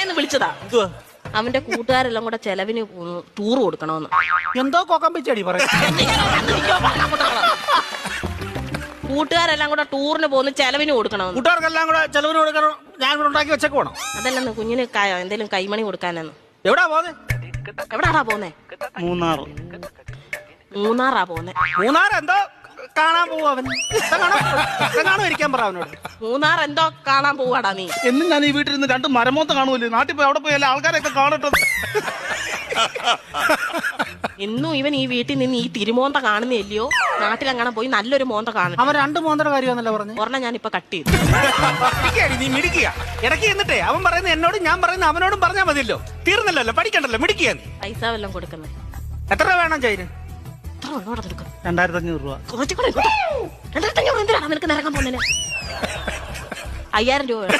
ഒന്ന് വിളിച്ചതാ. അവന്റെ കൂട്ടുകാരെല്ലാം കൂടെ ചെലവിന് ടൂർ കൊടുക്കണമെന്ന്. എന്തോ കൊക്കം വെച്ചടി പറയും. കൂട്ടുകാരെല്ലാം കൂടെ ടൂറിന് പോകുന്ന ചെലവിന് കൊടുക്കണമെന്ന്. കൂട്ടുകാർക്കെല്ലാം കൂടെ ചെലവിന് കൊടുക്കണം. ഞാൻ കൂടെ ഉണ്ടാക്കി വെച്ചേക്ക് പോണം. അതല്ലെന്ന് കുഞ്ഞിന് എന്തേലും കൈമണി കൊടുക്കാനെന്ന്. എവിടാ പോന്നെ? എവിടാടാ പോന്നെ? മൂന്നാറാ പോന്നെ. മൂന്നാർ എന്തോ കാണാൻ പോവാ അവൻ. ഇരിക്കാൻ പറ അവനോട്. മൂന്നാർ എന്തോ കാണാൻ പോവാടാ നീ. എന്നും ഞാൻ ഈ വീട്ടിൽ 2 മരമോത്ത കാണുമല്ലോ. നാട്ടിൽ പോയി അവിടെ പോയി എല്ലാ ആൾക്കാരെയൊക്കെ കാണട്ടെ. എന്നും ഇവൻ ഈ വീട്ടിൽ നിന്ന് ഈ തിരുമോന്ത കാണുന്നില്ലയോ? നാട്ടിലെങ്ങനെ പോയി നല്ലൊരു മോന്ത കാണും. അവൻ 2 മോന്തയുടെ കാര്യമാണല്ലോ പറഞ്ഞു. ഒരെണ്ണം ഞാൻ ഇപ്പൊ കട്ട് ചെയ്തു. നീ മിടിക്കുക ഇടയ്ക്ക് എന്നിട്ടേ അവൻ പറയുന്നത് എന്നോടും ഞാൻ പറയുന്നത് അവനോടും പറഞ്ഞാൽ മതിയല്ലോ. തീർന്നല്ലോ, പഠിക്കണ്ടല്ലോ, മിടിക്കുക. പൈസ വല്ലതും കൊടുക്കുന്നത് എത്ര രൂപ വേണം ചൈന്? 2500 രൂപ. 2500 എന്തിനാണ് നിനക്ക് നിരക്കാൻ പോകുന്നതിന്? 5000 രൂപ വേണം.